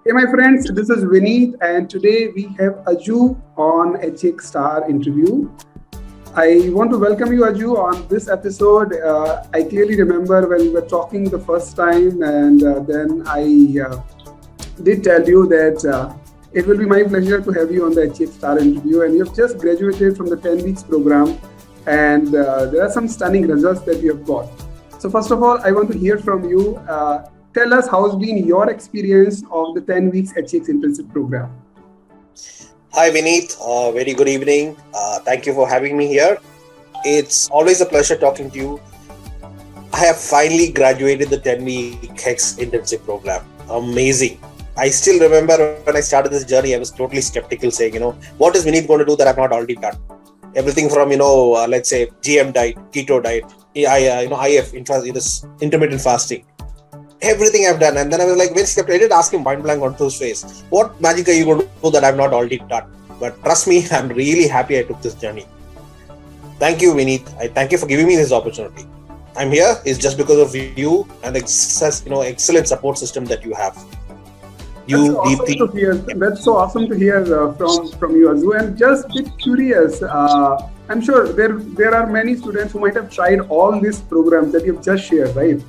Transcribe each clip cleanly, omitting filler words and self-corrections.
Hey, my friends, this is Vineet, and today we have Aju on HEX Star interview. I want to welcome you, Aju, on this episode. I clearly remember when we were talking the first time, and then I did tell you that it will be my pleasure to have you on the HEX Star interview. And you have just graduated from the 10 weeks program, and there are some stunning results that you have got. So, first of all, I want to hear from you. Tell us how's been your experience of the 10 weeks HX intensive program. Hi Vineet, very good evening. Thank you for having me here. It's always a pleasure talking to you. I have finally graduated the 10-week HEX intensive program. Amazing. I still remember when I started this journey, I was totally skeptical saying, what is Vineet going to do that I've not already done? Everything from, let's say GM diet, keto diet, IF, intermittent fasting. Everything I've done, and then I was like, I did ask him point blank onto his face, what magic are you going to do that I've not already done? But trust me, I'm really happy I took this journey. Thank you, Vineet. I thank you for giving me this opportunity. I'm here is just because of you and the excellent support system that you have. That's so awesome to hear from you, Azu. And just a bit curious, I'm sure there are many students who might have tried all these programs that you've just shared, right?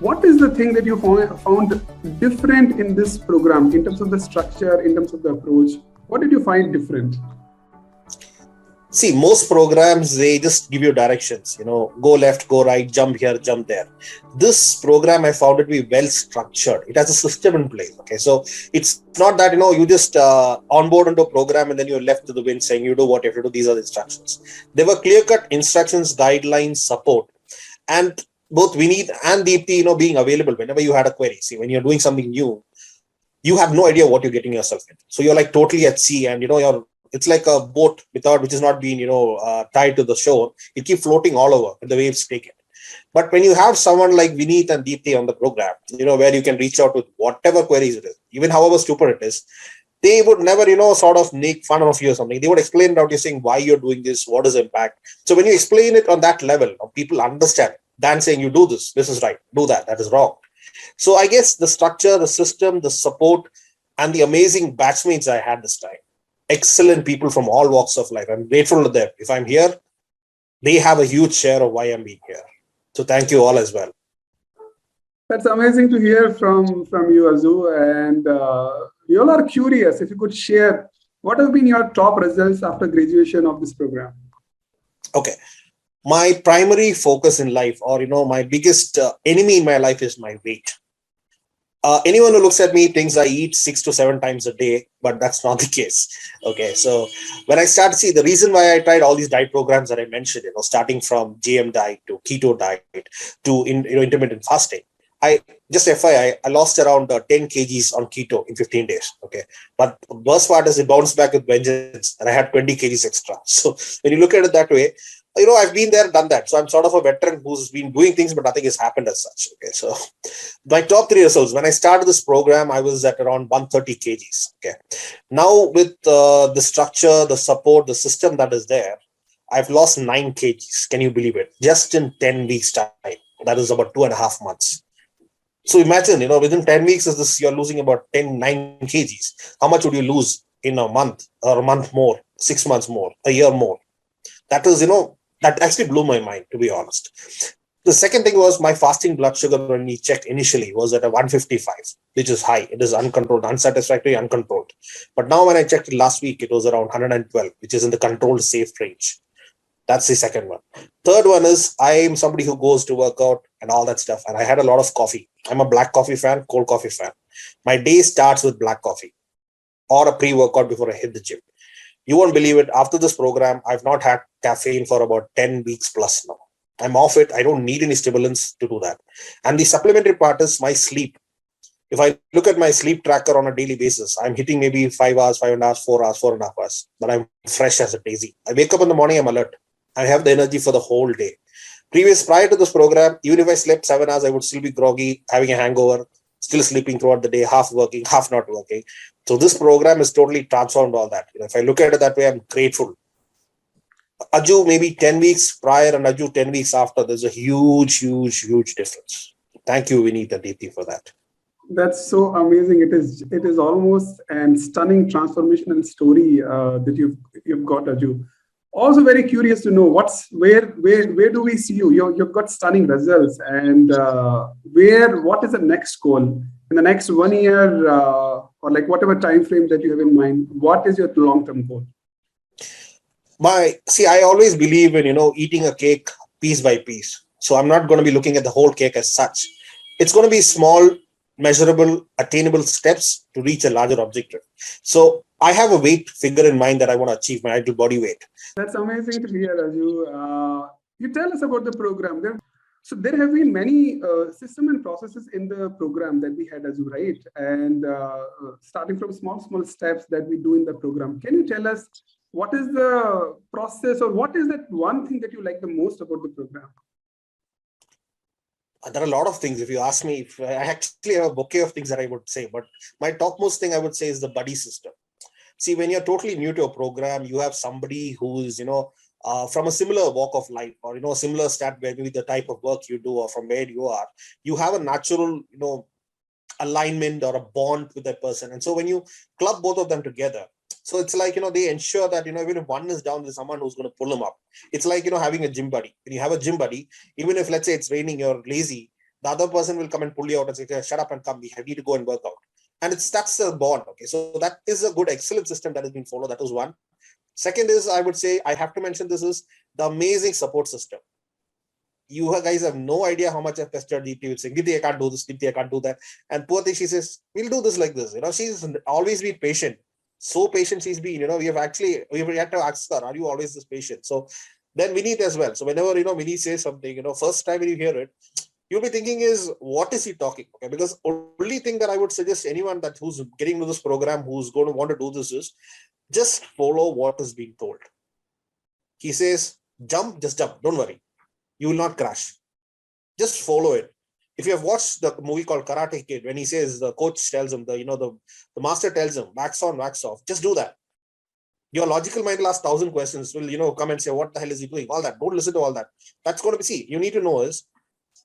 What is the thing that you found different in this program in terms of the structure, in terms of the approach? What did you find different? See, most programs, they just give you directions, go left, go right, jump here, jump there. This program, I found it to be well structured. It has a system in place. Okay, so it's not that, you just onboard into a program and then you're left to the wind saying you do what you have to do. These are the instructions. There were clear-cut instructions, guidelines, support. And both Vineet and Deepti, being available whenever you had a query. See, when you're doing something new, you have no idea what you're getting yourself into. So you're like totally at sea, and it's like a boat which is not being tied to the shore. You keep floating all over, and the waves take it. But when you have someone like Vineet and Deepti on the program, where you can reach out with whatever queries it is, even however stupid it is, they would never, sort of make fun of you or something. They would explain it out to you saying why you're doing this, what is the impact. So when you explain it on that level, people understand. Than saying you do this is right, do that is wrong. So I guess the structure, the system, the support, and the amazing batchmates I had this time, excellent people from all walks of life. I'm grateful to them. If I'm here, they have a huge share of why I'm being here. So thank you all as well. That's amazing to hear from you, Azu. And we all are curious if you could share what have been your top results after graduation of this program. Okay. My primary focus in life, or my biggest enemy in my life is my weight. Anyone who looks at me thinks I eat 6 to 7 times a day, but that's not the case. Okay, so when I started, see, the reason why I tried all these diet programs that I mentioned, starting from GM diet to keto diet to intermittent fasting, I just FYI, I lost around 10 kgs on keto in 15 days. Okay, but the worst part is it bounced back with vengeance, and I had 20 kgs extra. So when you look at it that way, I've been there, done that. So I'm sort of a veteran who's been doing things, but nothing has happened as such. Okay, so my top 3 results, when I started this program, I was at around 130 kgs. Okay, now with the structure, the support, the system that is there, I've lost 9 kgs. Can you believe it? Just in 10 weeks time. That is about 2.5 months. So imagine, within 10 weeks, you're losing about 9 kgs. How much would you lose in a month, or a month more, 6 months more, a year more? That is, that actually blew my mind, to be honest. The second thing was my fasting blood sugar when we checked initially was at a 155, which is high. It is uncontrolled, unsatisfactory, uncontrolled. But now when I checked it last week, it was around 112, which is in the controlled safe range. That's the second one. Third one is I'm somebody who goes to work out and all that stuff. And I had a lot of coffee. I'm a black coffee fan, cold coffee fan. My day starts with black coffee or a pre-workout before I hit the gym. You won't believe it. After this program, I've not had caffeine for about 10 weeks plus now. I'm off it. I don't need any stimulants to do that. And the supplementary part is my sleep. If I look at my sleep tracker on a daily basis, I'm hitting maybe 5 hours, 5.5 hours, 4 hours, 4.5 hours. But I'm fresh as a daisy. I wake up in the morning, I'm alert. I have the energy for the whole day. Prior to this program, even if I slept 7 hours, I would still be groggy, having a hangover, still sleeping throughout the day, half working, half not working. So this program has totally transformed all that. If I look at it that way, I'm grateful. Aju maybe 10 weeks prior and Aju 10 weeks after, there's a huge difference. Thank you, Vineet and Deepti, for that. That's so amazing. It is almost an stunning transformational story that you've got, Aju. Also very curious to know where do we see you? You've got stunning results, and what is the next goal in the next 1 year, or like whatever time frame that you have in mind? What is your long term goal? I always believe in eating a cake piece by piece. So I'm not going to be looking at the whole cake as such. It's going to be small, measurable, attainable steps to reach a larger objective. So I have a weight figure in mind that I want to achieve, my ideal body weight. That's amazing to hear, Raju. You tell us about the program. There have been many system and processes in the program that we had, Raju, right? And starting from small steps that we do in the program. Can you tell us what is the process, or what is that one thing that you like the most about the program? There are a lot of things. If you ask me, if I actually have a bouquet of things that I would say, but my topmost thing I would say is the buddy system. See, when you're totally new to a program, you have somebody who is, from a similar walk of life, or, a similar stat, maybe the type of work you do or from where you are, you have a natural, alignment or a bond with that person. And so when you club both of them together, so it's like, they ensure that, even if one is down, there's someone who's going to pull them up. It's like, having a gym buddy. When you have a gym buddy, even if, let's say it's raining, you're lazy, the other person will come and pull you out and say, shut up and come, we need to go and work out. And that's the bond. Okay. So that is a good, excellent system that has been followed. That was one. Second is, I would say, I have to mention, this is the amazing support system. You guys have no idea how much I've pestered Deepti with saying, Deepti, I can't do this, Deepti, I can't do that. And poor thing, she says, we'll do this like this. She's always been patient. So patient she's been, we had to ask her, are you always this patient? So then Vineet as well. So whenever, Vineet says something, first time when you hear it, you'll be thinking is, what is he talking? Okay, because only thing that I would suggest anyone that who's getting into this program, who's going to want to do this, is just follow what is being told. He says, jump, just jump. Don't worry. You will not crash. Just follow it. If you have watched the movie called Karate Kid, when he says, the coach tells him, the master tells him, wax on, wax off, just do that. Your logical mind will ask 1,000 questions, will, come and say, what the hell is he doing? All that. Don't listen to all that. That's going to be, see, you need to know is,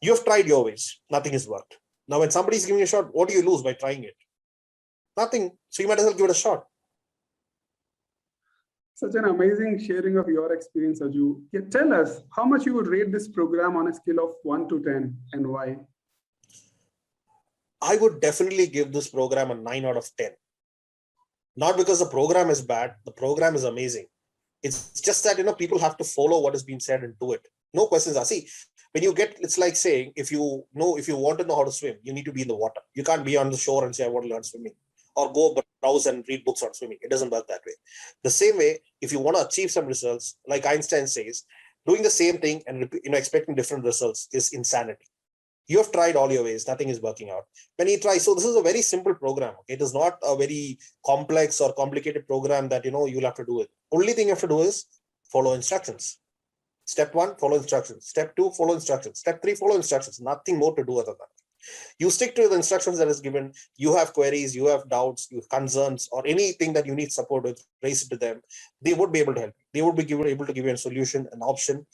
you have tried your ways. Nothing has worked. Now, when somebody's giving you a shot, what do you lose by trying it? Nothing. So you might as well give it a shot. Such an amazing sharing of your experience, Aju. Yeah, tell us how much you would rate this program on a scale of 1 to 10 and why? I would definitely give this program a 9 out of 10. Not because the program is bad. The program is amazing. It's just that, people have to follow what is being said and do it. No questions asked. See, when you get, it's like saying, if you want to know how to swim, you need to be in the water. You can't be on the shore and say, I want to learn swimming, or go browse and read books on swimming. It doesn't work that way. The same way, if you want to achieve some results, like Einstein says, doing the same thing and expecting different results is insanity. You have tried all your ways, nothing is working out. When you try, so this is a very simple program. Okay? It is not a very complex or complicated program that you'll have to do it. Only thing you have to do is follow instructions. Step 1, follow instructions. Step 2, follow instructions. Step 3, follow instructions. Nothing more to do other than that. You stick to the instructions that is given. You have queries, you have doubts, you have concerns, or anything that you need support with, raise it to them. They would be able to help. They would be able to give you a solution, an option,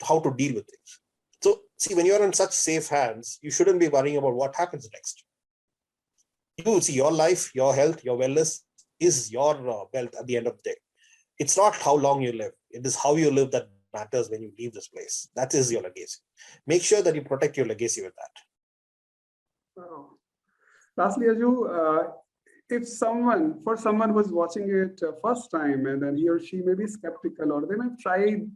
how to deal with things. So, see, when you're in such safe hands, you shouldn't be worrying about what happens next. You see, your life, your health, your wellness is your wealth at the end of the day. It's not how long you live. It is how you live that matters when you leave this place. That is your legacy. Make sure that you protect your legacy with that. Wow. Lastly, Aju, if someone was watching it first time, and then he or she may be skeptical, or they may have tried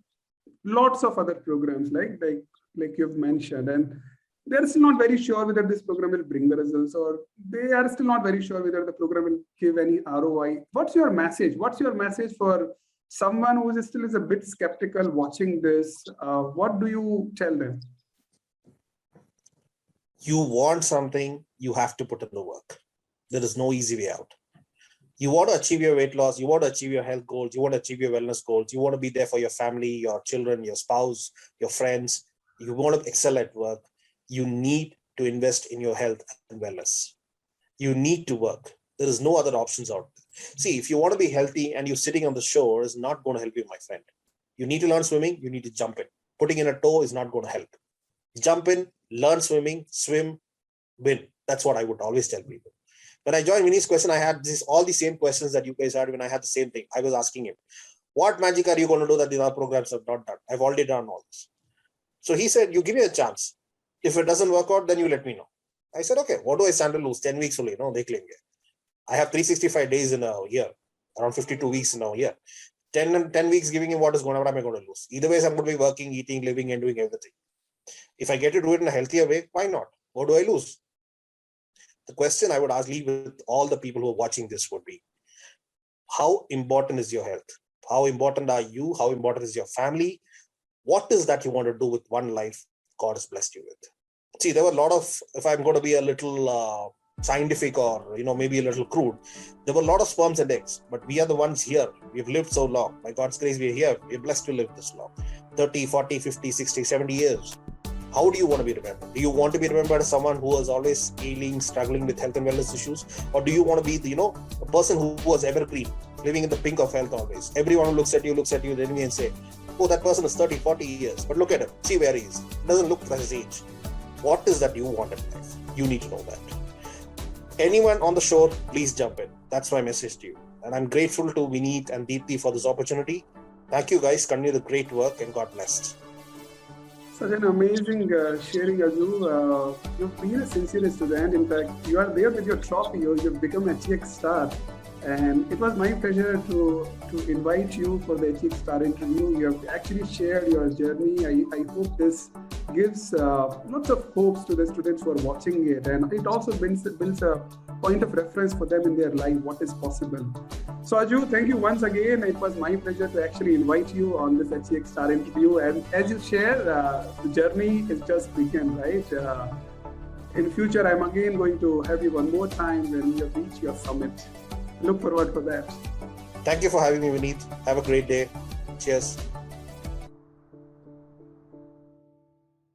lots of other programs like you've mentioned, and they're still not very sure whether this program will bring the results, or they are still not very sure whether the program will give any ROI. What's your message? What's your message for someone who is a bit skeptical watching this? What do you tell them? You want something, you have to put in the work. There is no easy way out. You want to achieve your weight loss, you want to achieve your health goals, you want to achieve your wellness goals, you want to be there for your family, your children, your spouse, your friends, you want to excel at work, you need to invest in your health and wellness. You need to work. There is no other options out there. See, if you want to be healthy and you're sitting on the shore is not going to help you, my friend. You need to learn swimming, you need to jump in. Putting in a toe is not going to help. Jump in, learn swimming, swim, win. That's what I would always tell people. When I joined Vinny's question, I had all the same questions that you guys had when I had the same thing. I was asking him, what magic are you going to do that the other programs have not done? I've already done all this. So he said, you give me a chance. If it doesn't work out, then you let me know. I said, okay, what do I stand to lose? 10 weeks only, no, they claim. I have 365 days in a year, around 52 weeks in a year. 10 weeks giving him what am I going to lose? Either way, I'm going to be working, eating, living, and doing everything. If I get to do it in a healthier way, why not? What do I lose? The question I would leave with all the people who are watching this would be, how important is your health? How important are you? How important is your family? What is that you want to do with one life God has blessed you with? See, there were a lot of, if I'm going to be a little scientific or, maybe a little crude, there were a lot of sperms and eggs, but we are the ones here. We've lived so long. By God's grace, we're here. We're blessed to live this long. 30, 40, 50, 60, 70 years. How do you want to be remembered? Do you want to be remembered as someone who was always scaling, struggling with health and wellness issues? Or do you want to be, a person who was evergreen, living in the pink of health always? Everyone who looks at you, then and say, oh, that person is 30, 40 years. But look at him. See where he is. It doesn't look like his age. What is that you want in life? You need to know that. Anyone on the shore, please jump in. That's my message to you. And I'm grateful to Vineet and Deepthi for this opportunity. Thank you guys. Continue the great work and God bless. Such an amazing sharing, Aju. You've been a sincere student. In fact, you are there with your trophy. You've become a HEX star. And it was my pleasure to invite you for the HEX star interview. You have actually shared your journey. I hope this gives lots of hopes to the students who are watching it. And it also builds a point of reference for them in their life, what is possible. So Aju, thank you once again. It was my pleasure to actually invite you on this HEX star interview. And as you share, the journey is just begun, right? In future, I'm again going to have you one more time when you reach your summit. Look forward for that. Thank you for having me, Vineet. Have a great day. Cheers.